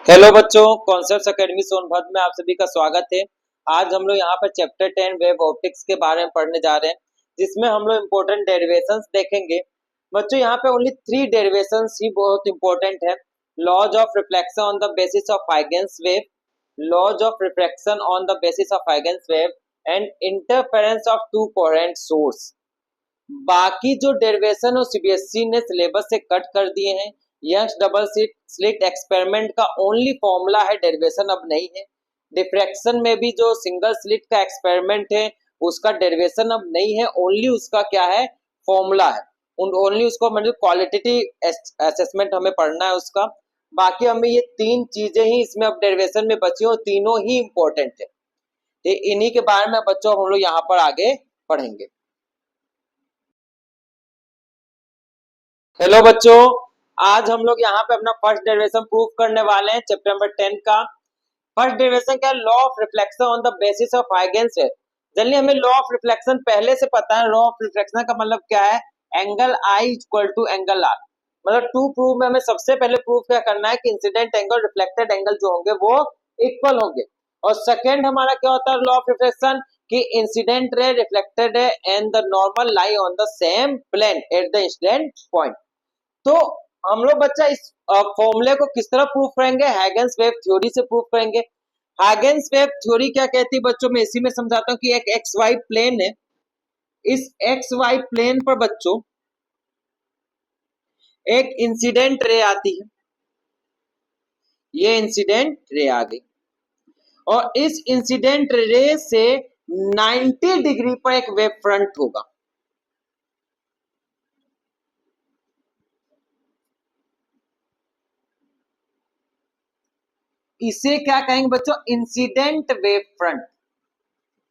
Hello बच्चों, concepts academy Sonbhadra में आप सभी का स्वागत है। आज हम लोग यहाँ पर चैप्टर 10 वेव ऑप्टिक्स के बारे में पढ़ने जा रहे हैं, जिसमें हम लोग इम्पोर्टेंट डेरिवेशंस देखेंगे। बच्चों यहाँ पे ओनली 3 डेरिवेशंस ही बहुत इंपॉर्टेंट है। Laws of reflection on the basis of Huygens wave, laws of refraction on the basis of Huygens wave and interference of two coherent source. बाकी जो डेरिवेशन और सीबीएसई ने सिलेबस से कट कर दिए हैं। यंग्स डबल स्लिट एक्सपेरिमेंट का only formula है, डेरिवेशन अब नहीं है। डिफ्रैक्शन में भी जो सिंगल स्लिट का एक्सपेरिमेंट है उसका डेरिवेशन अब नहीं है, ओनली उसका क्या है, फॉर्मूला है। ओनली उसको मतलब क्वालिटेटिव असेसमेंट हमें पढ़ना है उसका। बाकी हमें ये 3 चीजें ही इसमें अब डेरिवेशन में बची और तीनों ही इंपॉर्टेंट है। इन्हीं के बारे में बच्चों हम लोग यहाँ पर आगे पढ़ेंगे। हेलो बच्चों, आज हम लोग यहाँ पे अपना फर्स्ट डेरिवेशन प्रूव करने वाले हैं चैप्टर नंबर 10 का। फर्स्ट डेरिवेशन क्या है, law of reflection on the basis of Huygens wave. Generally हमें लॉ ऑफ रिफ्लेक्शन पहले से पता है। लॉ ऑफ रिफ्लेक्शन का मतलब क्या है, angle I equal to angle R. मतलब टू प्रूव में हमें सबसे पहले प्रूव क्या करना है कि इंसिडेंट एंगल रिफ्लेक्टेड एंगल जो होंगे वो इक्वल होंगे। और सेकेंड हमारा क्या होता है लॉ ऑफ रिफ्लेक्शन, कि incident ray reflected ray and the normal lie on the same plane at the incident point. तो हम लोग बच्चा इस फॉर्मूले को किस तरह प्रूफ करेंगे, हैगेंस वेव थ्योरी से प्रूफ करेंगे। हैगेंस वेव थ्योरी क्या कहती है बच्चों, मैं इसी में समझाता हूँ कि एक एक्स वाई प्लेन है। इस एक्स वाई प्लेन पर बच्चों एक इंसिडेंट रे आती है। ये इंसिडेंट रे आ गई और इस इंसिडेंट रे से 90 डिग्री पर एक वेव फ्रंट होगा। इसे क्या कहेंगे बच्चों, incident wave front.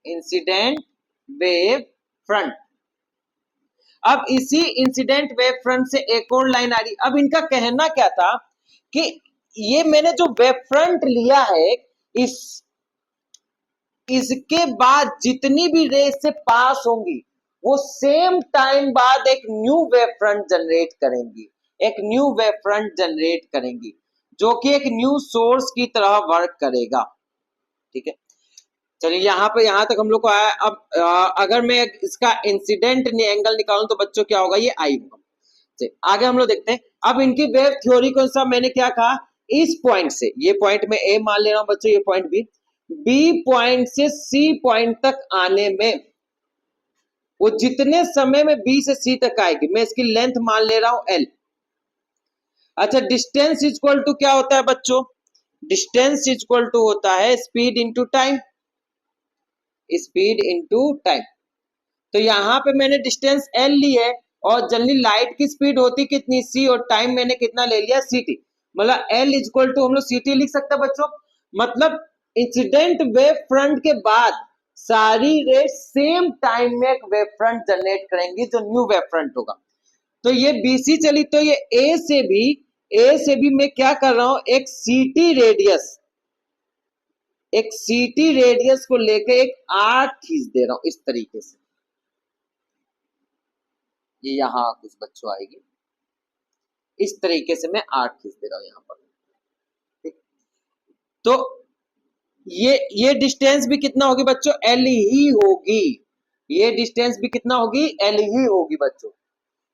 Incident wave front. अब इसी इंसिडेंट वेव फ्रंट से एक और लाइन आ रही। अब इनका कहना क्या था कि ये मैंने जो वेव फ्रंट लिया है, इस इसके बाद जितनी भी रे से पास होंगी वो सेम टाइम बाद एक न्यू वेव फ्रंट जनरेट करेंगी। एक न्यू वेव फ्रंट जनरेट करेंगी जो कि एक न्यू सोर्स की तरह वर्क करेगा। ठीक है, चलिए यहाँ तक हम लोग को आया। अब अगर मैं इसका इंसिडेंट एंगल निकालूं तो बच्चों क्या होगा, ये आई होगा। आगे हम लोग देखते हैं। अब इनकी वेव थ्योरी कौन सा, मैंने क्या कहा, इस पॉइंट से, ये पॉइंट में ए मान ले रहा हूं बच्चों, ये पॉइंट बी पॉइंट से सी पॉइंट तक आने में वो जितने समय में बी से सी तक आएगी, मैं इसकी लेंथ मान ले रहा हूं एल। अच्छा, डिस्टेंस इक्वल टू क्या होता है बच्चों, डिस्टेंस इक्वल टू होता है speed into time. Speed into time. तो यहाँ पे मैंने डिस्टेंस एल ली है और जनरली लाइट की स्पीड होती कितनी, सी, और टाइम मैंने कितना ले लिया, सी टी। मतलब एल इक्वल टू हम लोग सी टी लिख सकते हैं बच्चों। मतलब इंसिडेंट वेव फ्रंट के बाद सारी रे सेम टाइम में एक वेव फ्रंट जनरेट करेंगी जो न्यू वेव फ्रंट होगा। तो ये बीसी चली, तो ये ए से भी मैं क्या कर रहा हूं, एक सीटी रेडियस, एक सीटी रेडियस को लेकर एक आर्क खींच दे रहा हूं इस तरीके से। ये यहां कुछ बच्चों आएगी, इस तरीके से मैं आर्क खींच दे रहा हूं यहां पर। ठीक, तो ये डिस्टेंस भी कितना होगी बच्चों, एल ही होगी। ये डिस्टेंस भी कितना होगी, एल ही होगी बच्चों,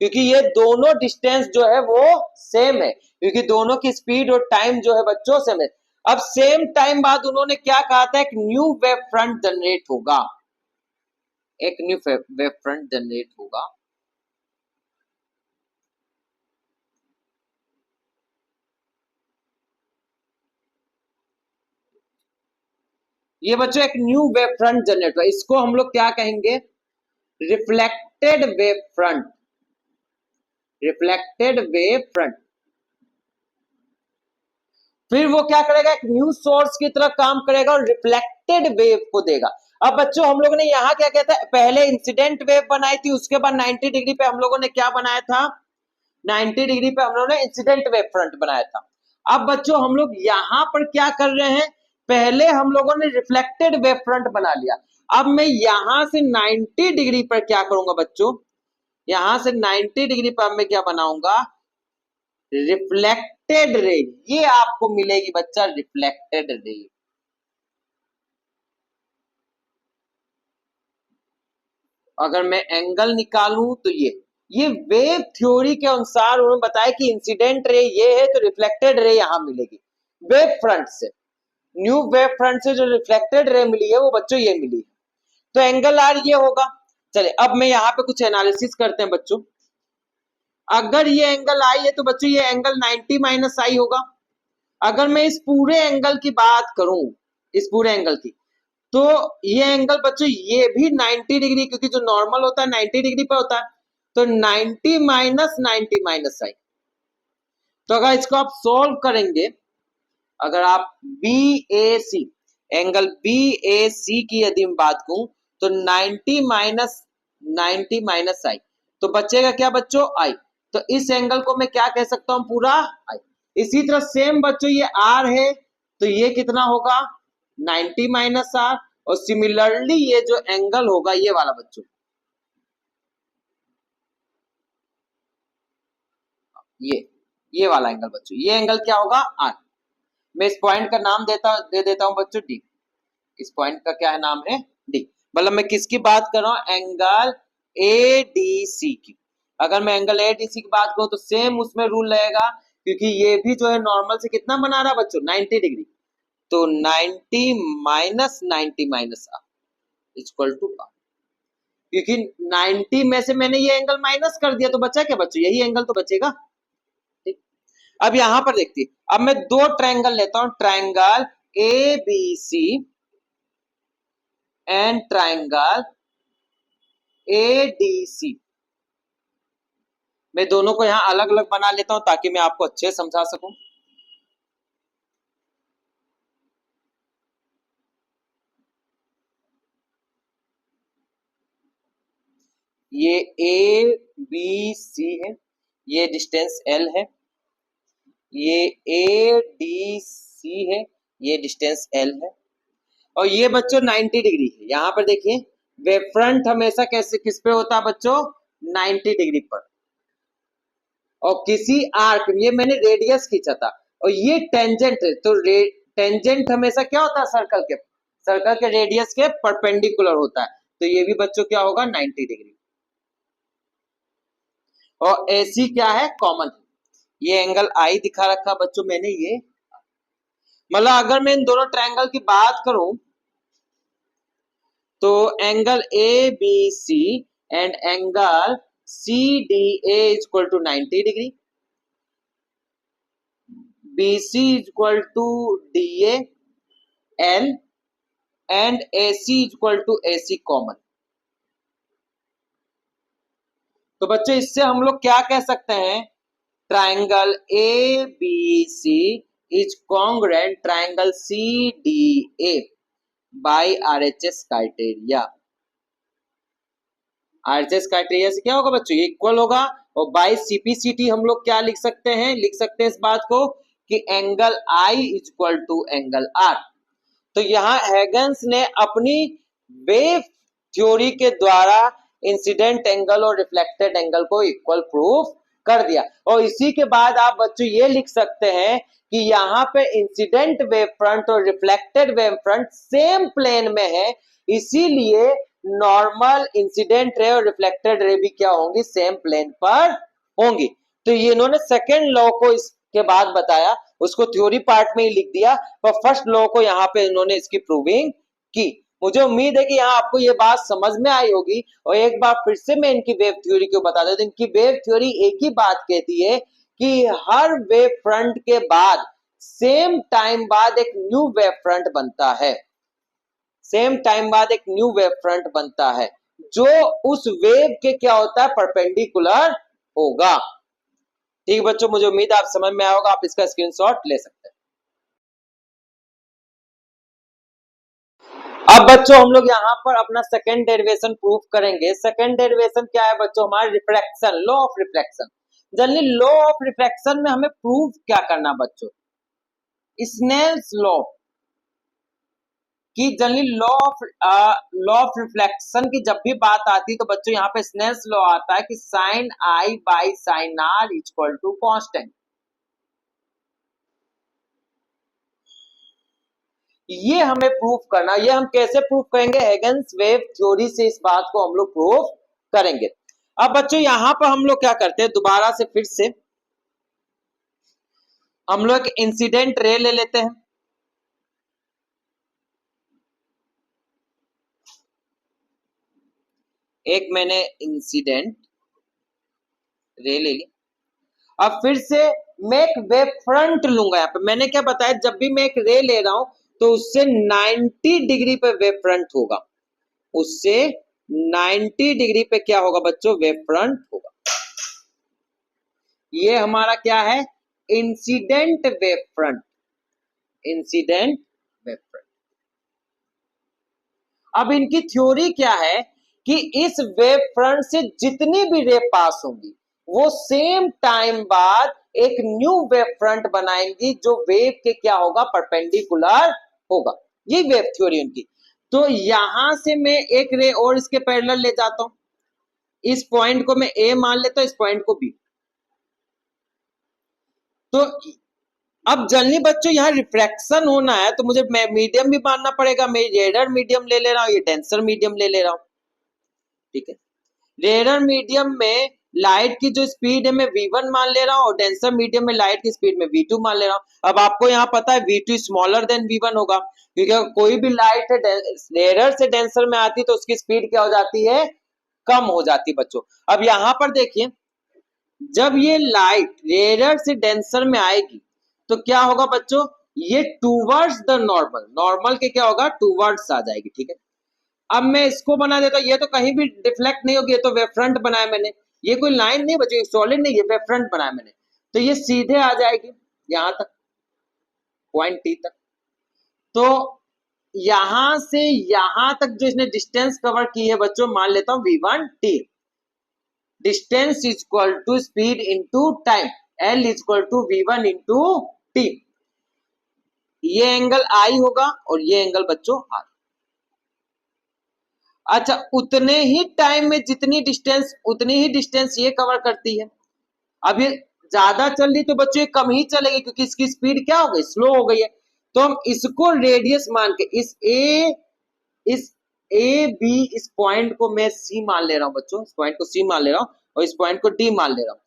क्योंकि ये दोनों डिस्टेंस जो है वो सेम है, क्योंकि दोनों की स्पीड और टाइम जो है बच्चों सेम है। अब सेम टाइम बाद उन्होंने क्या कहा था, एक न्यू वेव फ्रंट जनरेट होगा। एक न्यू वेव फ्रंट जनरेट होगा। ये बच्चों एक न्यू वेव फ्रंट जनरेट हुआ, इसको हम लोग क्या कहेंगे, reflected wave front. Reflected wave front. फिर वो क्या करेगा, एक न्यू सोर्स की तरह काम करेगा और रिफ्लेक्टेड वेव को देगा। अब बच्चों हम लोगों ने यहाँ क्या कहता है, पहले इंसिडेंट वेव बनाई थी, उसके बाद 90 डिग्री पे हम लोगों ने क्या बनाया था, 90 डिग्री पे हम लोगों ने इंसिडेंट वेव फ्रंट बनाया था। अब बच्चों हम लोग यहाँ पर क्या कर रहे हैं, पहले हम लोगों ने रिफ्लेक्टेड वेव फ्रंट बना लिया। अब मैं यहां से 90 डिग्री पर क्या करूंगा बच्चों, यहां से 90 डिग्री पर मैं क्या बनाऊंगा, रिफ्लेक्टेड रे, ये आपको मिलेगी बच्चा रिफ्लेक्टेड रे। अगर मैं एंगल निकालूं तो ये वेव थ्योरी के अनुसार उन्होंने बताया कि इंसिडेंट रे ये है तो रिफ्लेक्टेड रे यहां मिलेगी वेव फ्रंट से। न्यू वेव फ्रंट से जो रिफ्लेक्टेड रे मिली है वो बच्चों ये मिली है, तो एंगल आर ये होगा। चलिए अब मैं यहाँ पे कुछ एनालिसिस करते हैं बच्चों। अगर ये एंगल आई है तो बच्चों ये एंगल 90 माइनस आई होगा। अगर मैं इस पूरे एंगल की बात करूं, इस पूरे एंगल की, तो ये एंगल बच्चों ये भी 90 डिग्री, क्योंकि जो नॉर्मल होता है 90 डिग्री पर होता है, तो 90 माइनस 90 माइनस आई। तो अगर इसको आप सॉल्व करेंगे, अगर आप बी ए सी, एंगल बी ए सी की यदि मैं बात करूं तो 90 माइनस 90 माइनस आई, तो बचेगा क्या बच्चों आई। तो इस एंगल को मैं क्या कह सकता हूं पूरा आई। इसी तरह सेम बच्चों ये आर है तो ये कितना होगा 90 माइनस आर, और सिमिलरली ये जो एंगल होगा ये वाला बच्चों, ये वाला एंगल बच्चों, ये एंगल क्या होगा आर। मैं इस पॉइंट का नाम दे देता हूं बच्चों डी। इस पॉइंट का क्या है नाम है डी। मतलब मैं किसकी बात कर रहा हूं एंगल ए डी सी की। अगर मैं एंगल ए डी सी की बात करूं तो सेम उसमें रूल रहेगा, क्योंकि ये भी जो है नॉर्मल से कितना बना रहा है बच्चों 90 डिग्री, तो 90 minus 90 minus R equal to R. क्योंकि 90 में से मैंने ये एंगल माइनस कर दिया तो बचा क्या बच्चों यही एंगल तो बचेगा। ठीक, अब यहां पर देखिए, अब मैं दो ट्रायंगल लेता हूं, triangle A B C and triangle ADC। मैं दोनों को यहां अलग अलग बना लेता हूं ताकि मैं आपको अच्छे समझा सकूं। ये ABC है, ये डिस्टेंस L है, ये ADC है, ये डिस्टेंस L है, और ये बच्चों 90 डिग्री है। यहां पर देखिए वेव फ्रंट हमेशा कैसे किस पे होता है बच्चों 90 डिग्री पर, और किसी आर्क, ये मैंने रेडियस खींचा था, और ये टेंजेंट है, तो टेंजेंट हमेशा क्या होता है सर्कल के रेडियस के परपेंडिकुलर होता है, तो ये भी बच्चों क्या होगा 90 डिग्री। और AC क्या है कॉमन, ये एंगल आई दिखा रखा बच्चों मैंने ये। मतलब अगर मैं इन दोनों ट्रायंगल की बात करूं तो angle ABC and angle CDA equal to 90 degree, BC equal to DA L and AC equal to AC common. तो बच्चों इससे हम लोग क्या कह सकते हैं, triangle ABC is congruent triangle CDA by RHS criteria. RHS criteria से क्या होगा बच्चों ये इक्वल होगा, और बाय CPCT हम लोग क्या लिख सकते हैं, लिख सकते हैं इस बात को कि angle I is equal to angle R। तो यहां हैगन्स ने अपनी वेव थ्योरी के द्वारा इंसिडेंट एंगल और रिफ्लेक्टेड एंगल को इक्वल प्रूफ कर दिया, और इसी के बाद आप बच्चों ये लिख सकते हैं कि यहाँ पे इंसिडेंट वेव फ्रंट और reflected wave front same plane में है, इसीलिए नॉर्मल इंसिडेंट रे और रिफ्लेक्टेड रे भी क्या होंगी सेम प्लेन पर होंगी। तो ये इन्होंने सेकेंड लॉ को इसके बाद बताया, उसको थ्योरी पार्ट में ही लिख दिया, पर फर्स्ट लॉ को यहाँ पे इन्होंने इसकी प्रूविंग की। मुझे उम्मीद है कि यहाँ आपको ये बात समझ में आई होगी, और एक बार फिर से मैं इनकी वेव थ्योरी को बता देता हूं। इनकी वेव थ्योरी एक ही बात कहती है कि हर वेव फ्रंट के बाद सेम टाइम बाद एक न्यू वेव फ्रंट बनता है, सेम टाइम बाद एक न्यू वेव फ्रंट बनता है जो उस वेव के क्या होता है परपेंडिकुलर होगा। ठीक बच्चों, मुझे उम्मीद है आप समझ में आया होगा, आप इसका स्क्रीनशॉट ले सकते हैं। अब बच्चों हम लोग यहाँ पर अपना सेकेंड डेरिवेशन प्रूफ करेंगे। सेकेंड डेरिवेशन क्या है बच्चों, हमारा refraction, law of refraction. Generally law of refraction में हमें प्रूफ क्या करना बच्चों, स्नेल्स लॉ की। जनरली लॉ ऑफ रिफ्लेक्शन की जब भी बात आती है तो बच्चों यहाँ पे स्नेल्स लॉ आता है कि sine I by sine R equal to constant. ये हमें प्रूफ करना, ये हम कैसे प्रूफ करेंगे, हैगन्स वेव थ्योरी से इस बात को हम लोग प्रूफ करेंगे। अब बच्चों यहां पर हम लोग क्या करते हैं, दोबारा से फिर से हम लोग इंसिडेंट रे ले लेते हैं। एक मैंने इंसिडेंट रे ले ली। अब फिर से मैं एक वेव फ्रंट लूंगा। यहाँ पे मैंने क्या बताया, जब भी मैं एक रे ले रहा हूं तो उससे 90 डिग्री पे वेव फ्रंट होगा, उससे 90 डिग्री पे क्या होगा बच्चों, वेव फ्रंट होगा। ये हमारा क्या है, incident wave front, incident wave front. अब इनकी थ्योरी क्या है कि इस वेव फ्रंट से जितनी भी रे पास होंगी वो सेम टाइम बाद एक न्यू वेव फ्रंट बनाएंगी जो वेव के क्या होगा, परपेंडिकुलर होगा। ये वेव थ्योरी उनकी। तो यहां से मैं एक रे और इसके पैरेलल ले जाता हूं, इस पॉइंट को मैं ए मान लेता हूं, इस पॉइंट को बी। तो अब जनरली बच्चों यहाँ रिफ्रैक्शन होना है तो मुझे मीडियम भी मानना पड़ेगा। मैं रेडर मीडियम ले ले रहा हूँ, ये डेंसर मीडियम ले ले रहा हूँ, ठीक है। रेडर मीडियम में लाइट की जो स्पीड है मैं v1 मान ले रहा हूँ और डेंसर मीडियम में लाइट की स्पीड में v2 मान ले रहा हूँ। अब आपको यहाँ पता है v2 स्मॉलर देन v1 होगा, क्योंकि कोई भी लाइट है रेडर से डेंसर में आती तो उसकी स्पीड क्या हो जाती है, कम हो जाती बच्चों। अब यहाँ पर देखिए, जब ये लाइट रेडर से डेंसर में आएगी तो क्या होगा बच्चों, ये टूवर्ड्स द नॉर्मल, नॉर्मल के क्या होगा, टूवर्ड्स आ जाएगी, ठीक है। अब मैं इसको बना देता हूं, ये तो कहीं भी डिफ्लेक्ट नहीं होगी, ये तो वेव फ्रंट बनाया मैंने, ये कोई लाइन नहीं बची, सॉलिड नहीं, ये वेव फ्रंट बनाया मैंने, तो ये सीधे आ जाएगी यहां तक, पॉइंट टी तक। तो यहां से यहां तक जो इसने डिस्टेंस कवर की है बच्चों, मान लेता हूं v1 t, distance is equal to speed into time, l is equal to v1 into T. ये एंगल आई होगा और ये एंगल बच्चों r। अच्छा, उतने ही टाइम में जितनी डिस्टेंस, उतनी ही डिस्टेंस ये कवर करती है। अब ये ज्यादा चल रही तो बच्चों ये कम ही चलेगी, क्योंकि इसकी स्पीड क्या हो गई, स्लो हो गई है। तो हम इसको रेडियस मान के इस ए बी इस पॉइंट को मैं सी मान ले रहा हूं बच्चों, इस पॉइंट को सी मान ले रहा हूं और इस पॉइंट को डी मान ले रहा हूं।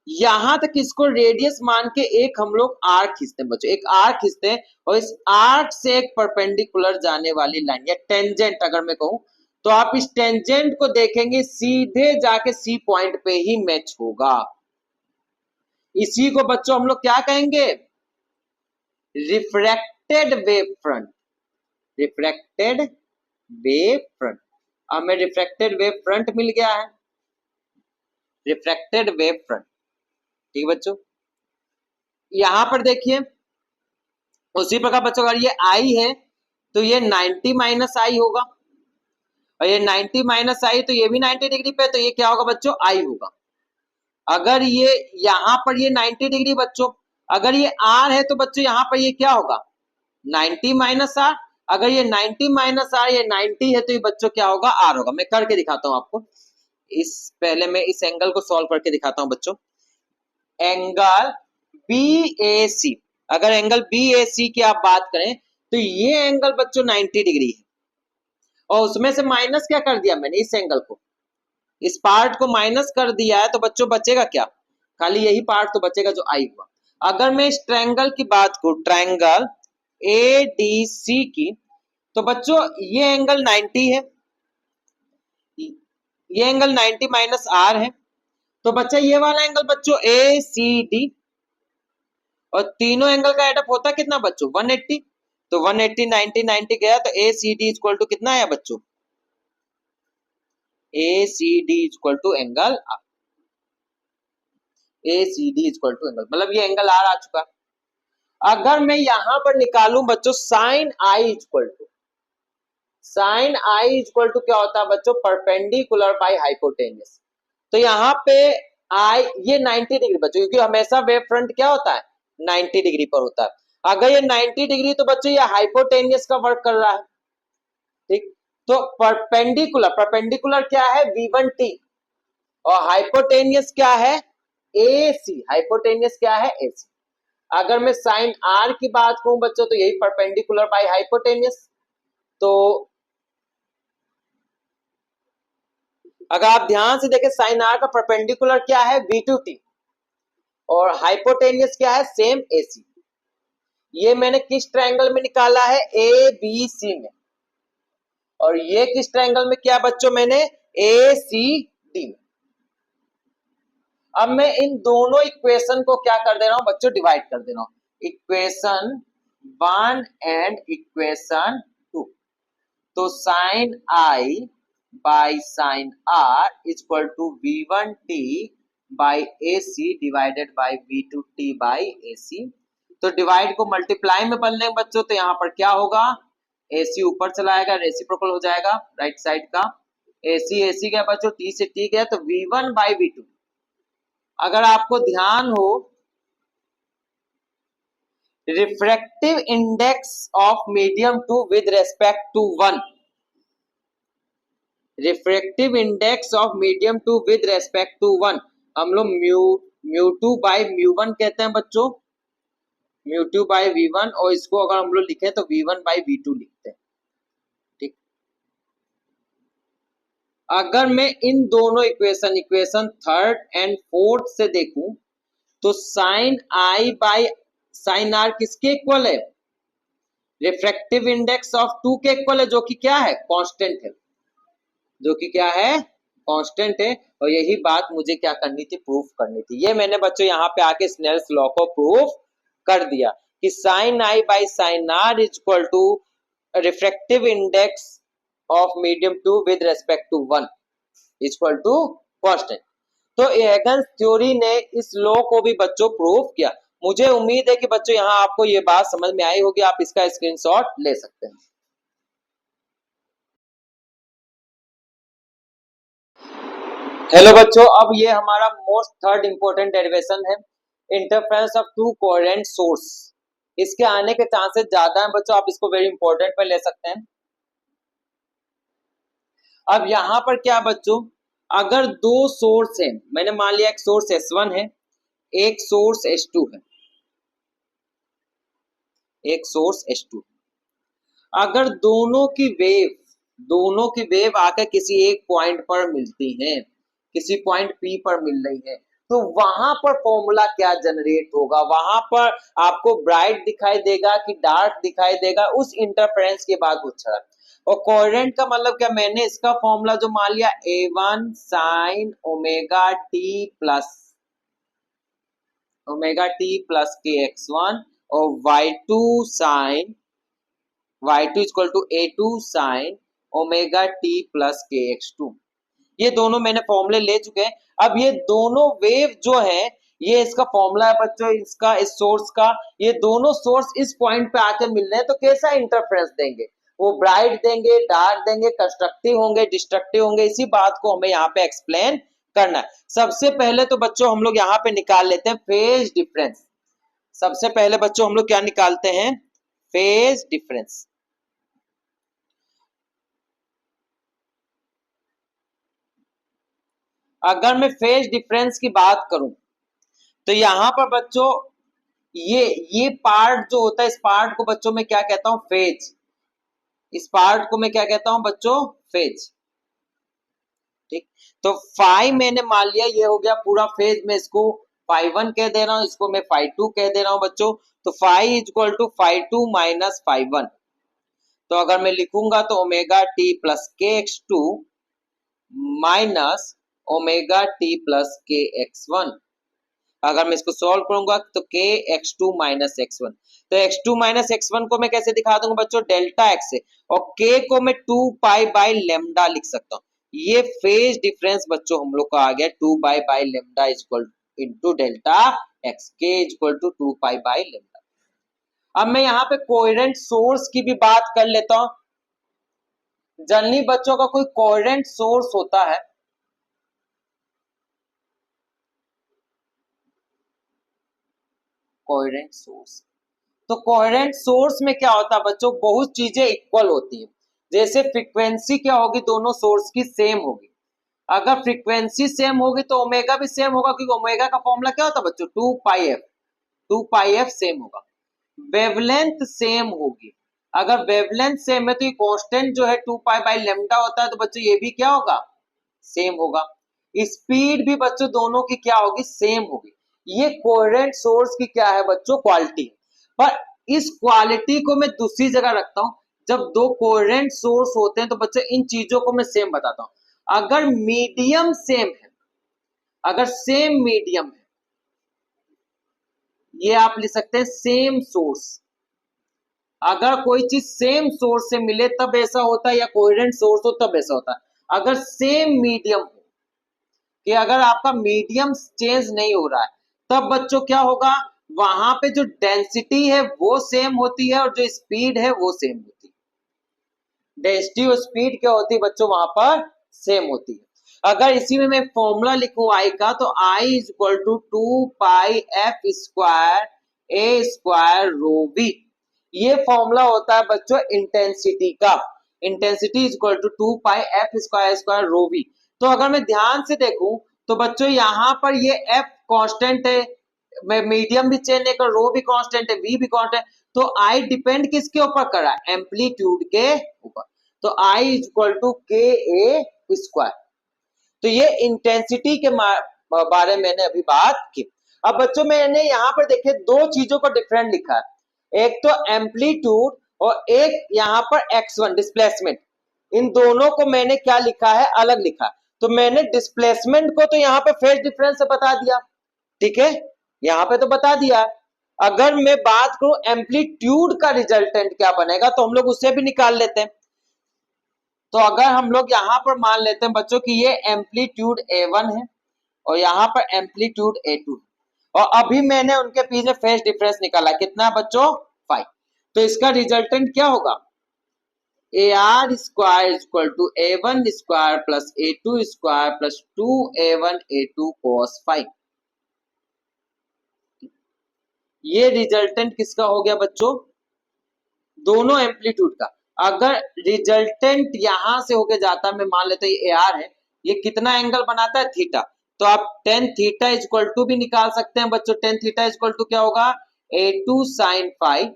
यहां तक इसको रेडियस मान के एक हम लोग आर्क खींचते हैं बच्चों, एक आर्क खींचते हैं और इस आर्क से एक परपेंडिकुलर जाने वाली लाइन या टेंजेंट अगर मैं कहूं, तो आप इस टेंजेंट को देखेंगे सीधे जाके सी पॉइंट पे ही मैच होगा। इसी को बच्चों हम लोग क्या कहेंगे, refracted wave front, refracted wave front. हमें रिफ्रैक्टेड वेव फ्रंट मिल गया है, रिफ्रैक्टेड वेव फ्रंट, ठीक है बच्चों। यहां पर देखिए उसी प्रकार बच्चों अगर ये आई है तो ये 90 माइनस आई होगा, और ये 90 माइनस आई तो ये भी 90 डिग्री पे, तो ये क्या होगा बच्चों, आई होगा। अगर ये यहां पर ये 90 डिग्री बच्चों, अगर ये आर है तो बच्चों यहां पर ये क्या होगा, 90 माइनस आर। अगर ये 90 माइनस आर, ये 90 है तो ये बच्चों क्या होगा, आर होगा। मैं करके दिखाता हूं आपको, इस पहले मैं इस एंगल को सॉल्व करके दिखाता हूं बच्चों। एंगल बी ए सी, अगर एंगल बी ए सी की आप बात करें तो ये एंगल बच्चों 90 डिग्री है, और उसमें से माइनस क्या कर दिया मैंने, इस एंगल को, इस पार्ट को माइनस कर दिया है, तो बच्चों बचेगा क्या, खाली यही पार्ट तो बचेगा जो आई हुआ। अगर मैं इस ट्रायंगल की बात करूं, ट्रायंगल ए डी सी की, तो बच्चों ये एंगल 90 है, ये एंगल 90 माइनस आर है, तो बच्चा ये वाला एंगल बच्चों ए सी डी, और तीनों एंगल का एडअप होता कितना बच्चों, 180। तो 180 90 90 गया तो A C D equal to कितना आया बच्चों, A C D equal to angle R, A C D equal to angle, मतलब ये एंगल आर आ चुका। अगर मैं यहां पर निकालूं बच्चों sine I equal to, sine I equal to क्या होता है बच्चों, परपेंडिकुलर बाय हाइपोटेन्यूस। तो यहाँ पे आई ये 90 डिग्री बच्चों, क्योंकि हमेशा वेव फ्रंट क्या होता है, 90 डिग्री पर होता है। अगर ये 90 डिग्री तो बच्चों ये हाइपोटेन्यूस का वर्क कर रहा है, ठीक। तो परपेंडिकुलर, परपेंडिकुलर क्या है, v1t, और हाइपोटेन्यूस क्या है, AC, हाइपोटेन्यूस क्या है, AC। अगर मैं साइन आर की बात करूं बच्चों तो यही परपेंडिकुलर बाय हाइपोटेन्यूस। तो अगर आप ध्यान से देखें साइन आर का परपेंडिकुलर क्या है V2T और हाइपोटेन्यूस क्या है सेम AC। ये मैंने किस ट्रायंगल में निकाला है ABC में, और ये किस ट्रायंगल में किया बच्चों मैंने ACD में। अब मैं इन दोनों इक्वेशन को क्या कर दे रहा हूं बच्चों डिवाइड कर दे रहा हूं, इक्वेशन 1 एंड इक्वेशन 2। तो sine I by sine R equal to V1T by AC divided by V2T by AC। तो डिवाइड को मल्टीप्लाई में बदलेंगे बच्चों तो यहां पर क्या होगा, AC ऊपर चला आएगा, रेसिप्रोकल हो जाएगा राइट साइड का, AC AC गया बच्चों, T से T गया तो V1 बाई V2। अगर आपको ध्यान हो refractive index of medium 2 with respect to 1, refractive index of medium 2 with respect to 1 हम लोग म्यू 2 बाई म्यू 1 कहते हैं बच्चों, म्यू 2 बाई V1, और इसको अगर हम लोग लिखें तो V1 बाई V2 लिखते हैं। ठीक, अगर मैं इन दोनों इक्वेशन थर्ड एंड फोर्थ से देखूं तो sine I by sine R किसके इक्वल है, रिफ्रैक्टिव इंडेक्स ऑफ 2 के इक्वल है, जो कि क्या है कांस्टेंट है, जो कि क्या है कांस्टेंट है। और यही बात मुझे क्या करनी थी प्रूफ करनी थी, ये मैंने बच्चों यहाँ पे आके स्नेल्स लॉ को प्रूफ कर दिया कि sine I by sine R is equal to refractive index of medium 2 with respect to 1 is equal to constant. तो एगन्स थ्योरी ने इस लॉ को भी बच्चों प्रूफ किया। मुझे उम्मीद है कि बच्चों यहाँ आपको ये बात समझ में आई होगी, आप इसका स्क्रीनशॉट ले सकते हैं। हेलो बच्चों, अब ये हमारा मोस्ट थर्ड इंपॉर्टेंट डेरिवेशन है, interference of two coherent source. इसके आने के चांसेस ज्यादा हैं बच्चों, आप इसको वेरी इंपॉर्टेंट पे ले सकते हैं। अब यहां पर क्या बच्चों, अगर दो सोर्स है, मैंने मान लिया एक सोर्स S1 है, एक सोर्स S2 है, एक सोर्स S2, अगर दोनों की वेव आकर किसी एक पॉइंट पर मिलती हैं, किसी पॉइंट P पर मिल रही है, तो वहां पर फॉर्मूला क्या जनरेट होगा, वहां पर आपको ब्राइट दिखाई देगा कि डार्क दिखाई देगा, उस इंटरफेरेंस के बाद पूछ रहा है। और कोहेरेंट का मतलब क्या, मैंने इसका फॉर्मूला जो मान लिया A1 sign omega T plus KX1 और Y2 sine Y2 equal to A2 sine omega T plus KX2, ये दोनों मैंने फॉर्मूले ले चुके हैं। अब ये दोनों वेव जो है, ये इसका फॉर्मूला है बच्चों, इसका इस सोर्स का, ये दोनों सोर्स इस पॉइंट पे आके मिल रहे हैं, तो कैसा इंटरफेरेंस देंगे, वो ब्राइट देंगे, डार्क देंगे, कंस्ट्रक्टिव होंगे, डिस्ट्रक्टिव होंगे, इसी बात को हमें यहाँ पे एक्सप्लेन करना है। सबसे पहले तो बच्चों हम लोग यहाँ पे निकाल लेते हैं फेज डिफरेंस। सबसे पहले बच्चों हम लोग क्या निकालते हैं, फेज डिफरेंस। अगर मैं फेज डिफरेंस की बात करूं तो यहां पर बच्चों ये पार्ट जो होता है, इस पार्ट को बच्चों मैं क्या कहता हूं, फेज। इस पार्ट को मैं क्या कहता हूं बच्चों, फेज। ठीक, तो फाई मैंने मान लिया ये हो गया पूरा फेज, में इसको φ1 कह दे रहा हूं, इसको मैं φ2 कह दे रहा हूं बच्चों। तो phi is equal to φ2 minus φ1। तो अगर मैं लिखूंगा तो omega T plus KX2 minus omega T plus KX1। अगर मैं इसको सॉल्व करूंगा तो KX2 माइनस X1, तो X2 माइनस X1 को मैं कैसे दिखा दूंगा बच्चों, डेल्टा X से, और K को मैं 2 पाई बाई लेमडा लिख सकता हूं। ये फेज डिफरेंस बच्चों हम लोग का आ गया 2 pi by lambda equal into delta X, K equal to 2 pi by lambda. अब मैं यहाँ पे कोहेरेंट सोर्स की भी बात कर लेता हूं। जनरली बच्चों का कोई कोहेरेंट सोर्स होता है, कोहेरेंट सोर्स, तो कोहेरेंट सोर्स में क्या होता है बच्चों, बहुत चीजें इक्वल होती है। जैसे फ्रीक्वेंसी क्या होगी, दोनों सोर्स की सेम होगी। अगर फ्रीक्वेंसी सेम होगी तो ओमेगा भी सेम होगा, क्योंकि ओमेगा का फॉर्मूला क्या होता है बच्चों, 2 पाई एफ। 2πf सेम होगा, वेवलेंथ सेम होगी। अगर वेवलेंथ सेम है तो ये कांस्टेंट जो है 2π/λ होता है, तो बच्चों ये भी क्या होगा, सेम होगा। स्पीड भी बच्चों दोनों की क्या होगी, सेम होगी। ये कोहेरेंट सोर्स की क्या है बच्चों, क्वालिटी। पर इस क्वालिटी को मैं दूसरी जगह रखता हूं। जब दो कोहेरेंट सोर्स होते हैं तो बच्चों इन चीजों को मैं सेम बताता हूं। अगर मीडियम सेम है, अगर सेम मीडियम है, ये आप लिख सकते हैं सेम सोर्स। अगर कोई चीज सेम सोर्स से मिले तब ऐसा होता है, या कोहेरेंट सोर्स हो तब ऐसा होता है। अगर सेम मीडियम हो, कि अगर आपका मीडियम चेंज नहीं हो रहा है, तब बच्चों क्या होगा, वहां पे जो डेंसिटी है वो सेम होती है और जो स्पीड है वो सेम होती है। डेंसिटी और स्पीड क्या होती है बच्चों, वहां पर सेम होती है। अगर इसी में मैं फॉर्मूला लिखूं आई का, तो I is equal to 2πf² a² rho V. ये फॉर्मूला होता है बच्चों इंटेंसिटी का। Intensity is equal to 2πf² rho V. तो अगर मैं ध्यान से देखूं तो बच्चों यहां पर ये f कांस्टेंट है, मैं मीडियम भी चेंज नहीं कर, रो भी कांस्टेंट है, v भी कांस्टेंट है, तो I डिपेंड किसके ऊपर कर रहा है, एम्पलीट्यूड के ऊपर। तो I is equal to ka²। तो ये इंटेंसिटी के बारे में मैंने अभी बात की। अब बच्चों मैंने यहाँ पर देखिए दो चीजों को डिफरेंट लिखा है, एक तो एम्पलीट्यूड और एक यहाँ पर x1 डिस्प्लेसमेंट। इन दोनों को मैंने क्या लिखा है, अलग लिखा। तो मैंने डिस्प्लेसमेंट को तो यहाँ पे फेज डिफरेंस से बता दिया, ठीक है, यहाँ पे तो बता दिया। अगर मैं बात करूं एम्पलीट्यूड का रिजल्टेंट क्या बनेगा, तो हम लोग उससे भी निकाल लेते हैं। तो अगर हम लोग यहाँ पर मान लेते हैं बच्चों कि ये एम्पलीट्यूड A1 है और यहाँ पर एम्पलीट्यूड A2 है, और अभी मैंने उनके पीछे फेज डिफरेंस निकाला, कितना है बच्चों, 5। तो इसका रिजल्टेंट क्या होगा, AR square equal to A1 square plus A2 square plus 2A1 A2 cos 5। ये रिजल्टेंट किसका हो गया बच्चों, दोनों एम्पलीट्यूड का। अगर रिजल्टेंट यहां से होके जाता, मैं मान लेता ये AR है, ये कितना एंगल बनाता है, थीटा। तो आप tan थीटा इक्वल टू भी निकाल सकते हैं बच्चों। tan थीटा इक्वल टू क्या होगा, A2 sin 5।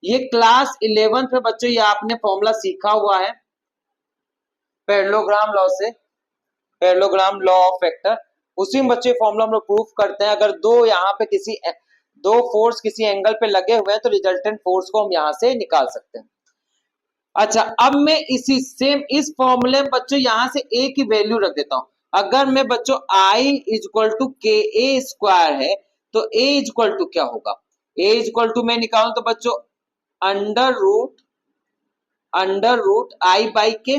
ये क्लास 11th में बच्चों ये आपने फॉर्मूला सीखा हुआ है पैरेललोग्राम लॉ से, पैरेललोग्राम लॉ ऑफ वेक्टर। उसी में बच्चे फॉर्मूला हम लोग प्रूफ करते हैं। अगर दो यहाँ पे किसी दो फोर्स किसी एंगल पे लगे हुए हैं तो रिजल्टेंट फोर्स को हम यहाँ से निकाल सकते हैं। अच्छा, अब मैं इसी सेम इस फॉर्मूले में बच्चों यहां से a की वैल्यू रख देता हूं। अगर मैं बच्चों I is equal to ka² है, तो a इज इक्वल टू क्या होगा, a इज इक्वल टू मैं निकालूं तो बच्चों under root I by K.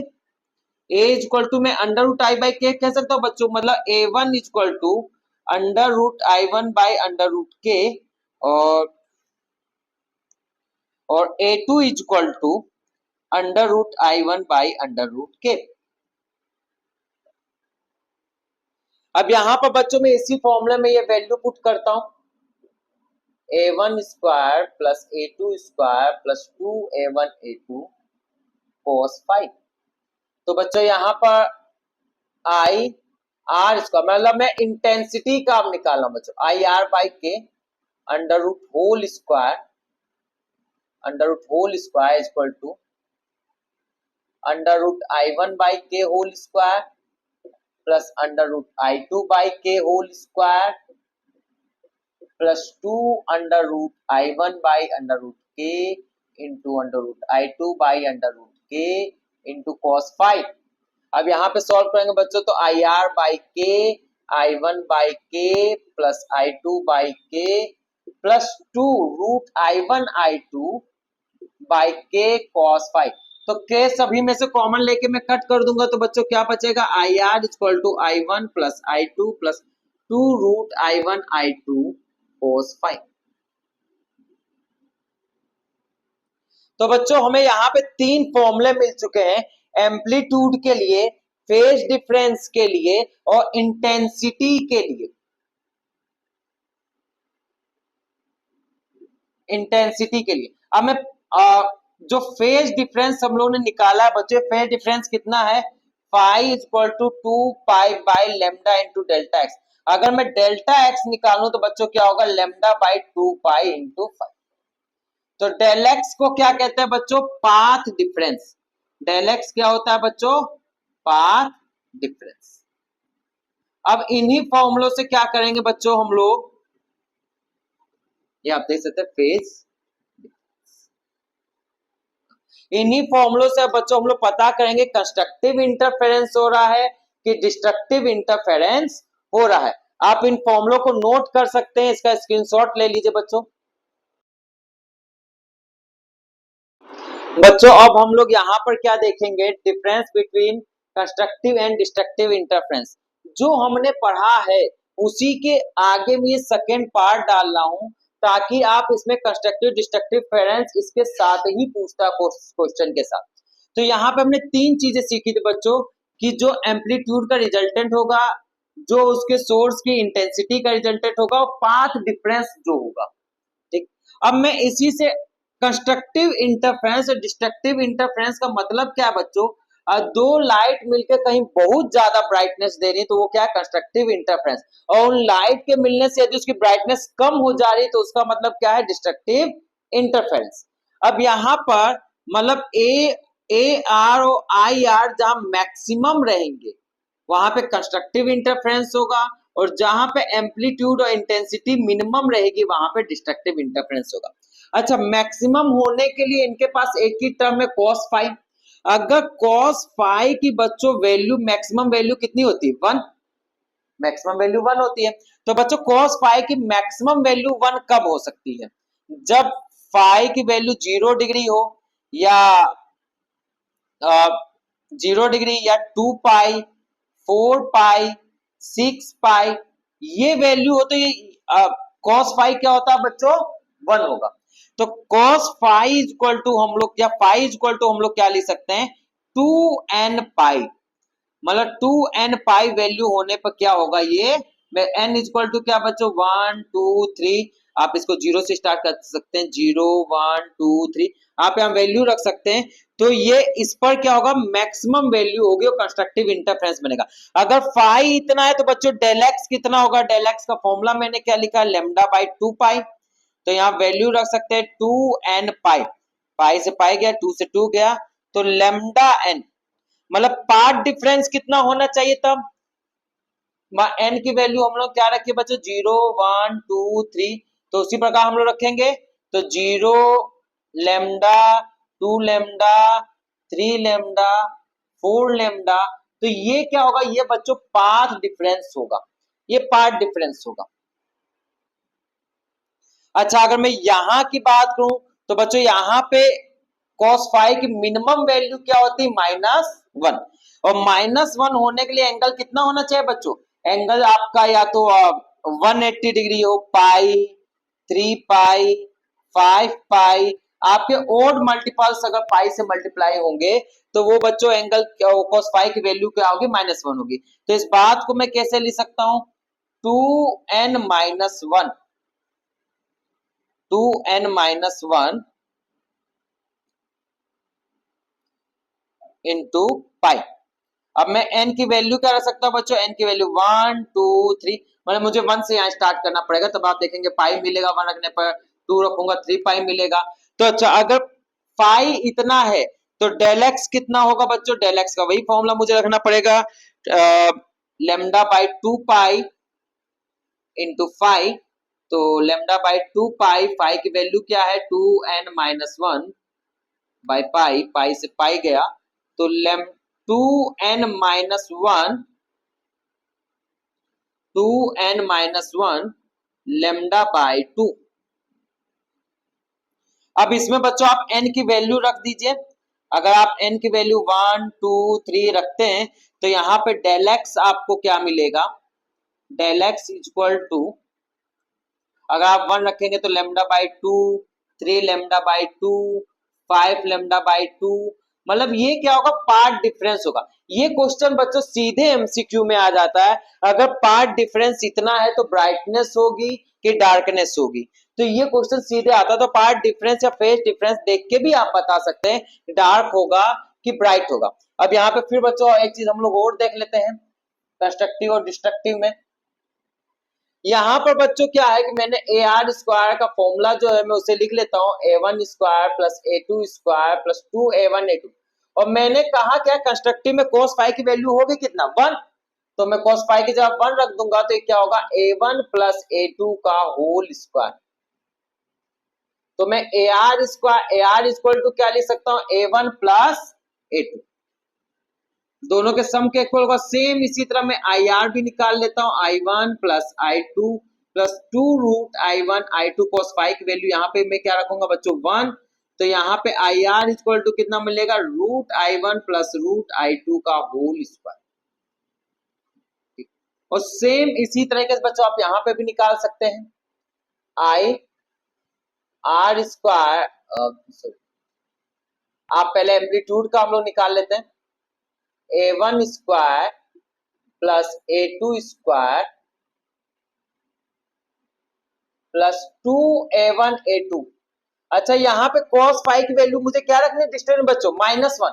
a is equal to मैं under root I by K कह सकता हूं बच्चों, मतलब A1 is equal to under root I1 by under root K, और A2 is equal to under root I1 by under root K. अब यहां पर बच्चों में इसी फॉर्मूले में ये वैल्यू पुट करता हूं, A1 square plus A2 square plus 2A1 A2 cos 5। तो बच्चों यहां पर I R स्क्वायर, मतलब मैं इंटेंसिटी का अब निकाल रहा हूं बच्चों, I R by K under root whole square equal to under root I1 by K whole square plus under root I2 by K whole square plus 2 under root I1 by under root K into under root I2 by under root K into cos 5। अब यहाँ पे solve करेंगे बच्चों तो IR by के, I1 by K plus I2 by K plus 2 root I1 I2 by K cos 5। तो के सभी में से कॉमन लेके मैं कट कर दूंगा, तो बच्चों क्या बचेगा, IR equal to I1 plus I2 plus 2 root I1 I2 cos 5। तो बच्चों हमें यहाँ पे तीन फॉर्मूले मिल चुके हैं, एम्पलीट्यूड के लिए, फेज डिफरेंस के लिए और इंटेंसिटी के लिए। अब मैं जो फेज डिफरेंस हम लोगों ने निकाला है बच्चे, फेज डिफरेंस कितना है, phi equal to 2 pi by lambda into delta X. अगर मैं डेल्टा एक्स निकालूं तो बच्चों क्या होगा, लेमडा बाई 2 पाई इंटू 5। तो डेल एक्स को क्या कहते हैं बच्चों, पाथ डिफरेंस। डेल एक्स क्या होता है बच्चों, पाथ डिफरेंस। अब इन्हीं फॉर्मूलों से क्या करेंगे बच्चों हम लोग, ये आप देख सकते हैं फेज। इन्हीं फॉर्मूलों से बच्चों हम लोग पता करेंगे कंस्ट्रक्टिव इंटरफेरेंस हो रहा है कि डिस्ट्रक्टिव इंटरफेरेंस हो रहा है। आप इन फॉर्मूलों को नोट कर सकते हैं, इसका स्क्रीनशॉट ले लीजिए बच्चों। बच्चों अब हम लोग यहाँ पर क्या देखेंगे, difference between constructive and destructive interference. जो हमने पढ़ा है उसी के आगे में ये सेकेंड पार्ट डाल रहा हूं, ताकि आप इसमें कंस्ट्रक्टिव डिस्ट्रक्टिव इंटरफेरेंस इसके साथ ही पूछता क्वेश्चन के साथ। तो यहाँ पे हमने तीन चीजें सीखी थी बच्चों, कि जो एम्पलीट्यूड का रिजल्टेंट होगा, जो उसके सोर्स की इंटेंसिटी का रिजल्टेंट होगा, और पाथ डिफरेंस जो होगा। ठीक, अब मैं इसी से कंस्ट्रक्टिव इंटरफेरेंस और डिस्ट्रक्टिव इंटरफेरेंस का मतलब क्या है बच्चों, दो लाइट मिलकर कहीं बहुत ज्यादा ब्राइटनेस दे रही है तो वो क्या है, कंस्ट्रक्टिव इंटरफेरेंस। और उन लाइट के मिलने से यदि उसकी ब्राइटनेस कम हो जा रही है तो उसका मतलब क्या है, डिस्ट्रक्टिव इंटरफेरेंस। अब यहाँ पर मतलब ए आर और आई आर जहां मैक्सिमम रहेंगे वहां पे कंस्ट्रक्टिव इंटरफेरेंस होगा, और जहां पे एम्पलीट्यूड और इंटेंसिटी मिनिमम रहेगी वहां पे डिस्ट्रक्टिव इंटरफेरेंस होगा। अच्छा, मैक्सिमम होने के लिए इनके पास एक ही टर्म है cos फाई। अगर cos फाई की बच्चों वैल्यू, मैक्सिमम वैल्यू कितनी होती है, 1। मैक्सिमम वैल्यू 1 होती है। तो बच्चों cos फाई की मैक्सिमम वैल्यू 1 कब हो सकती है, जब फाई की वैल्यू 0 डिग्री हो, या 0 डिग्री, या 2 पाई, 4 पाई, 6 पाई, ये वैल्यू हो तो ये cos फाई क्या होता है बच्चों, 1 होगा। तो cos phi is equal to हम लोग, या फाई इज इक्वल टू हम लोग क्या लिख सकते हैं, 2n पाई। मतलब 2n पाई वैल्यू होने पर क्या होगा, ये n इज इक्वल टू क्या बच्चों, 1 2 3। आप इसको 0 से स्टार्ट कर सकते हैं, 0 1 2 3, आप यहाँ वैल्यू रख सकते हैं। तो ये इस पर क्या होगा, मैक्सिमम वैल्यू होगी और कंस्ट्रक्टिव इंटरफेरेंस बनेगा। अगर फाई इतना है तो बच्चों डेल एक्स कितना होगा, डेल एक्स का फॉर्मूला मैंने क्या लिखा, लेमडा बाई 2 पाई। तो यहाँ वैल्यू रख सकते हैं 2n पाई, पाई से पाई गया, 2 से 2 गया, तो लेमडा n, मतलब पार्ट डिफरेंस कितना होना चाहिए तब, एन की वैल्यू हम लोग क्या रखे बच्चों, 0 1 2 3। तो उसी प्रकार हम लोग रखेंगे, तो 0 लेमडा, 2 लेमडा, 3 लेमडा, 4 लेमडा। तो ये क्या होगा, ये बच्चों पाथ डिफरेंस होगा, ये पार्ट डिफरेंस होगा। अच्छा, अगर मैं यहां की बात करूं तो बच्चों यहाँ पे cos फाई की मिनिमम वैल्यू क्या होती है, -1। और -1 होने के लिए एंगल कितना होना चाहिए बच्चों, एंगल आपका या तो 180 डिग्री हो, पाई, 3 पाई, 5 पाई। आपके ओड मल्टीपल्स अगर पाई से मल्टीप्लाई होंगे तो वो बच्चों एंगल cos फाई की वैल्यू क्या होगी, -1 होगी। तो इस बात को मैं कैसे लिख सकता हूं, 2n-1, 2n-1 इंटू पाई। अब मैं n की वैल्यू क्या रख सकता हूं बच्चों, n की वैल्यू 1 2 3, मतलब मुझे 1 से यहाँ स्टार्ट करना पड़ेगा, तब आप देखेंगे पाई मिलेगा, 1 रखने पर 2 रखूंगा 3 पाई मिलेगा। तो अच्छा, अगर पाई इतना है तो डेल एक्स कितना होगा बच्चों, डेल एक्स का वही फॉर्मूला मुझे रखना पड़ेगा, लेमडा बाई 2 पाई इंटू 5। तो लेमडा बाई 2 पाई, पाई की वैल्यू क्या है, 2n-1 बाई पाई, पाई से पाई गया, तो 2n-1, 2n-1 लेमडा बाई 2। अब इसमें बच्चों आप n की वैल्यू रख दीजिए। अगर आप n की वैल्यू 1 2 3 रखते हैं तो यहाँ पे डेल एक्स आपको क्या मिलेगा, del X is equal to, अगर आप 1 रखेंगे तो lambda by 2, 3 lambda by 2, 5 lambda by 2। मतलब ये क्या होगा, पार्ट डिफरेंस होगा। ये क्वेश्चन बच्चों सीधे एमसीक्यू में आ जाता है, अगर पार्ट डिफरेंस इतना है तो ब्राइटनेस होगी कि डार्कनेस होगी। तो ये क्वेश्चन सीधे आता है, तो पार्ट डिफरेंस या फेज डिफरेंस देख के भी आप बता सकते हैं डार्क होगा कि ब्राइट होगा। अब यहाँ पे फिर बच्चों एक चीज हम लोग और देख लेते हैं कंस्ट्रक्टिव और डिस्ट्रक्टिव में। यहाँ पर बच्चों क्या है कि मैंने ए आर स्क्वायर का फॉर्मूला जो है मैं उसे लिख लेता हूँ A one square plus A two square plus two A one A two, और मैंने कहा क्या कंस्ट्रक्टिव में cos फाइव की वैल्यू होगी कितना 1, तो मैं cos फाइव की जगह 1 रख दूंगा तो ये क्या होगा A one plus A two का होल स्क्वायर। तो मैं A R square A R equal to क्या लिख सकता हूँ A one plus A two, दोनों के सम के इक्वल होगा। सेम इसी तरह मैं आई आर भी निकाल लेता हूँ I one plus I two plus two root I one I two cos five की वैल्यू यहाँ पे मैं क्या रखूंगा बच्चों 1, तो यहाँ पे आई आर इक्वल टू कितना मिलेगा root I one plus root I two का होल स्क्वायर। और सेम इसी तरीके से बच्चों आप यहाँ पे भी निकाल सकते हैं आई आर स्क्वायर, आप पहले एम्पलीट्यूड का हम लोग निकाल लेते हैं A one square plus A two square plus two A one A two. अच्छा यहाँ पे cos फाइव की वैल्यू मुझे क्या रखनी है डिस्टेंस में बच्चों -1,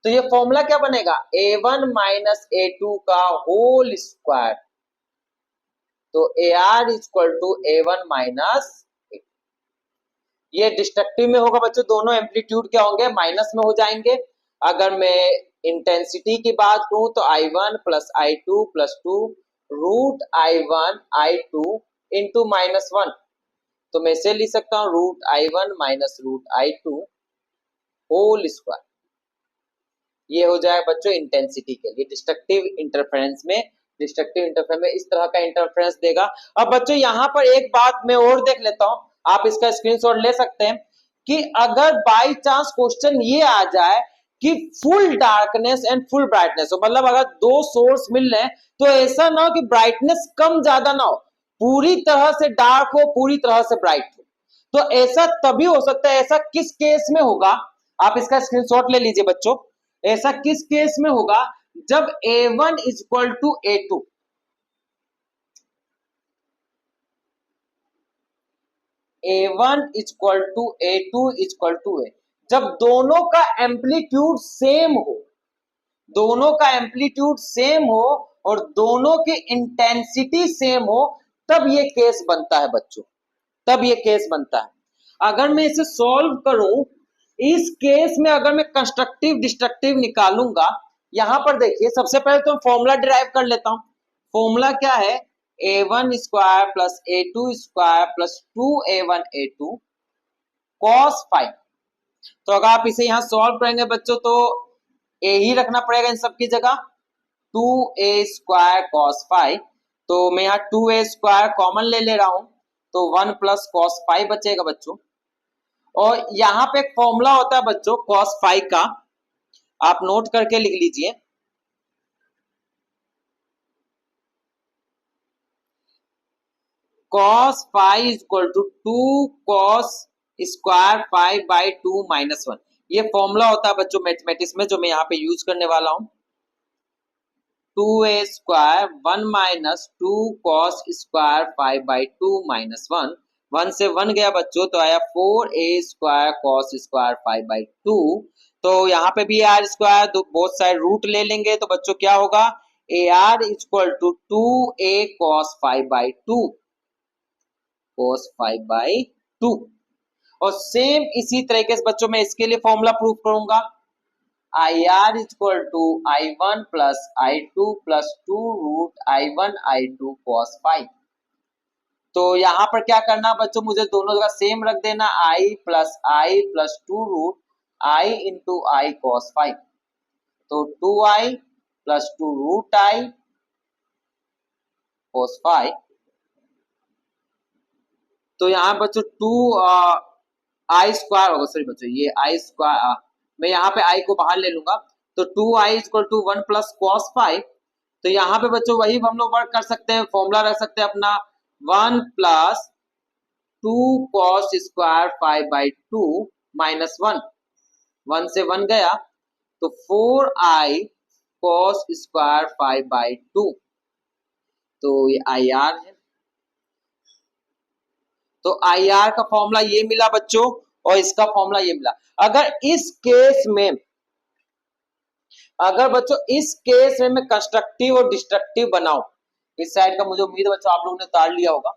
तो ये फॉर्मूला क्या बनेगा A one minus A two का होल स्क्वायर, तो A R equal to A one minus, ये डिस्ट्रक्टिव में होगा बच्चों, दोनों एम्पलीट्यूड क्या होंगे माइनस में हो जाएंगे। अगर मैं इंटेंसिटी की बात करूं तो I one plus I two plus two root I one I two into -1, तो मैं इसे लिख सकता हूं root I one minus root I two whole square. ये हो जाए बच्चों इंटेंसिटी के लिए। डिस्ट्रक्टिव इंटरफेरेंस में इस तरह का इंटरफेरेंस देगा। अब बच्चों यहाँ पर एक बात मैं और देख लेता हूं, आप इसका स्क्रीनशॉट ले सकते हैं कि अगर बाई चांस क्वेश्चन ये आ जाए कि full darkness and full brightness हो, मतलब अगर दो सोर्स मिल रहे हैं तो ऐसा ना हो कि ब्राइटनेस कम ज्यादा ना हो, पूरी तरह से डार्क हो पूरी तरह से ब्राइट हो, तो ऐसा तभी हो सकता है। ऐसा किस केस में होगा, आप इसका स्क्रीनशॉट ले लीजिए बच्चों, ऐसा किस केस में होगा जब A1 equal to A2, A1 equal to A2 equal to A, जब दोनों का एम्पलीट्यूड सेम हो, दोनों का एम्पलीट्यूड सेम हो और दोनों की इंटेंसिटी सेम हो, तब ये केस बनता है बच्चों, तब ये केस बनता है। अगर मैं इसे सॉल्व करूं, इस केस में अगर मैं कंस्ट्रक्टिव डिस्ट्रक्टिव निकालूंगा, यहां पर देखिए सबसे पहले तो फॉर्मूला डिराइव कर लेता हूं। फॉर्मूला क्या है A one square plus A two square plus two A one A two cos five. तो अगर आप इसे यहां सॉल्व करेंगे बच्चों तो ए ही रखना पड़ेगा इन सबकी जगह, two A square cos five, तो मैं यहाँ टू ए स्क्वायर कॉमन ले रहा हूं तो 1 प्लस कॉस फाइव बचेगा बच्चों। और यहाँ पे एक फॉर्मूला होता है बच्चों cos फाइव का, आप नोट करके लिख लीजिए, cos five equal to two cos square five by two minus 1, ये फॉर्मूला होता है बच्चों मैथमेटिक्स में जो मैं यहाँ पे यूज करने वाला हूं। Two A square 1 minus two cos square five by two minus 1, 1 से 1 गया बच्चों तो आया 4a square cos square five by two, तो यहाँ पे भी आर स्क्वायर तो बोथ साइड रूट ले लेंगे तो बच्चों क्या होगा A R equal to two A cos five by two, cos five by two. और सेम इसी तरीके से बच्चों मैं इसके लिए फॉर्मूला प्रूव करूंगा I R equal to I one plus I two plus two root I one I two cos five. तो यहाँ पर क्या करना बच्चों, मुझे दोनों जगह सेम रख देना I plus two root I into I cos five, तो two I plus two root I cos five. तो यहाँ बच्चों टू आई स्क्वायर होगा, सॉरी बच्चों ये आई स्क्वायर, मैं यहाँ पे आई को बाहर ले लूंगा तो two I equal to 1 plus cos five. तो यहाँ पे बच्चों वही हम लोग वर्क कर सकते हैं, फॉर्मूला रख सकते हैं अपना 1 plus two cos square five by two minus 1, 1 से 1 गया तो 4i cos square five by two, तो ये आई आर है। तो आई आर का फॉर्मूला ये मिला बच्चों और इसका फॉर्मूला ये मिला। अगर इस केस में, अगर बच्चों इस केस में मैं कंस्ट्रक्टिव और डिस्ट्रक्टिव बनाऊं, इस साइड का मुझे उम्मीद है बच्चों आप लोगों ने उतार लिया होगा।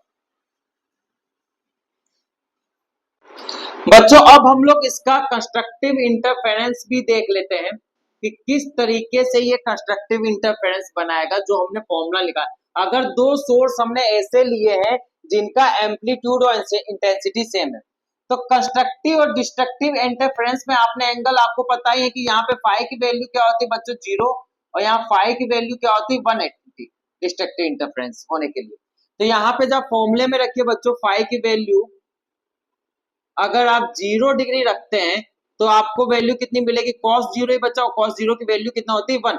बच्चों अब हम लोग इसका कंस्ट्रक्टिव इंटरफेरेंस भी देख लेते हैं कि किस तरीके से ये कंस्ट्रक्टिव इंटरफेरेंस बनाएगा जो हमने फॉर्मूला लिखा। अगर दो सोर्स हमने ऐसे लिए हैं जिनका एम्पलीट्यूड और इंटेंसिटी सेम है, तो कंस्ट्रक्टिव और डिस्ट्रक्टिव इंटरफेरेंस में आपने एंगल आपको पता ही है कि यहाँ पे फाई की वैल्यू क्या होती है बच्चों 0 और यहाँ फाई की वैल्यू क्या होती है 180 डिस्ट्रक्टिव इंटरफेरेंस होने के लिए। तो यहाँ पे जब फॉर्मूले में रखिए बच्चों फाई की वैल्यू अगर आप 0 डिग्री रखते हैं तो आपको वैल्यू कितनी मिलेगी cos 0 ही बचा, cos 0 की वैल्यू कितना होती है 1,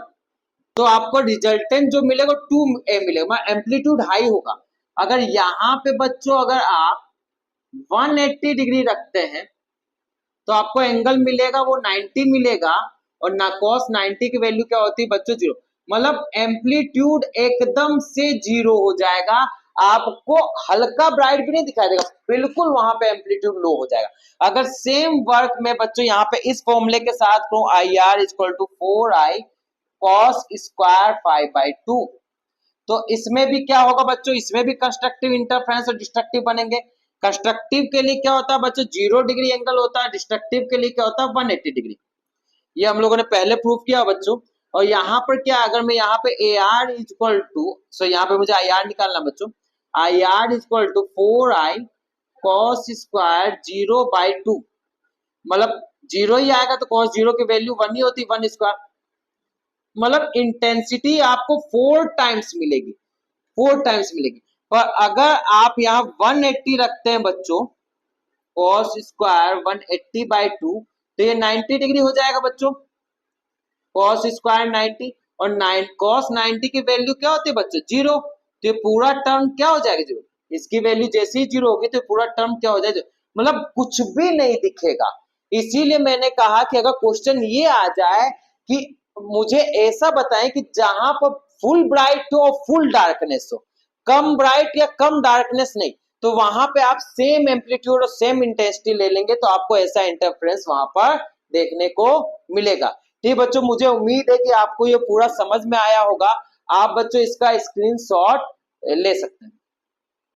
तो आपको रिजल्टेंट जो मिलेगा 2a मिलेगा, एम्पलीट्यूड हाई होगा। अगर यहाँ पे बच्चों अगर आप 180 डिग्री रखते हैं तो आपको एंगल मिलेगा वो 90 मिलेगा और ना cos 90 की वैल्यू क्या होती है बच्चों 0, मतलब एम्पलीट्यूड एकदम से 0 हो जाएगा, आपको हल्का ब्राइट भी नहीं दिखाई देगा, बिल्कुल वहां पे एम्पलीट्यूड लो हो जाएगा। अगर सेम वर्क में बच्चों यहाँ पे इस फॉर्मूले के साथ करूं I R equal to 4i cos square 5/2, तो इसमें भी क्या होगा बच्चों, इसमें भी कंस्ट्रक्टिव इंटरफेरेंस और डिस्ट्रक्टिव बनेंगे। कंस्ट्रक्टिव के लिए क्या होता है बच्चों 0 डिग्री एंगल होता है, डिस्ट्रक्टिव के लिए क्या होता है 180 डिग्री, ये हम लोगों ने पहले प्रूव किया बच्चों। और यहाँ पर क्या अगर मैं यहाँ पे A R equal to, so यहाँ पे मुझे आई आर निकालना बच्चों, I R equal to 4i cos square 0/2, मतलब 0 ही आएगा तो cos 0 की वैल्यू 1 ही होती, 1 स्क्वायर, मतलब इंटेंसिटी आपको 4 टाइम्स मिलेगी, 4 टाइम्स मिलेगी। पर अगर आप यहाँ 180 रखते हैं बच्चों cos स्क्वायर 180/2 तो ये 90 डिग्री हो जाएगा बच्चों, cos स्क्वायर 90 और 9 cos 90 की वैल्यू क्या होती है बच्चों 0, तो ये पूरा टर्म क्या हो जाएगा 0, इसकी वैल्यू जैसे ही 0 होगी तो पूरा टर्म क्या हो जाएगा, मतलब कुछ भी नहीं दिखेगा। इसीलिए मैंने कहा कि अगर क्वेश्चन ये आ जाए कि मुझे ऐसा बताएं कि जहां पर फुल ब्राइट हो और फुल डार्कनेस हो, कम ब्राइट या कम डार्कनेस नहीं, तो वहां पे आप सेम एम्पलीट्यूड और सेम इंटेंसिटी ले लेंगे तो आपको ऐसा इंटरफेरेंस वहां पर देखने को मिलेगा। ठीक बच्चों, मुझे उम्मीद है कि आपको ये पूरा समझ में आया होगा। आप बच्चों इसका स्क्रीनशॉट ले सकते हैं।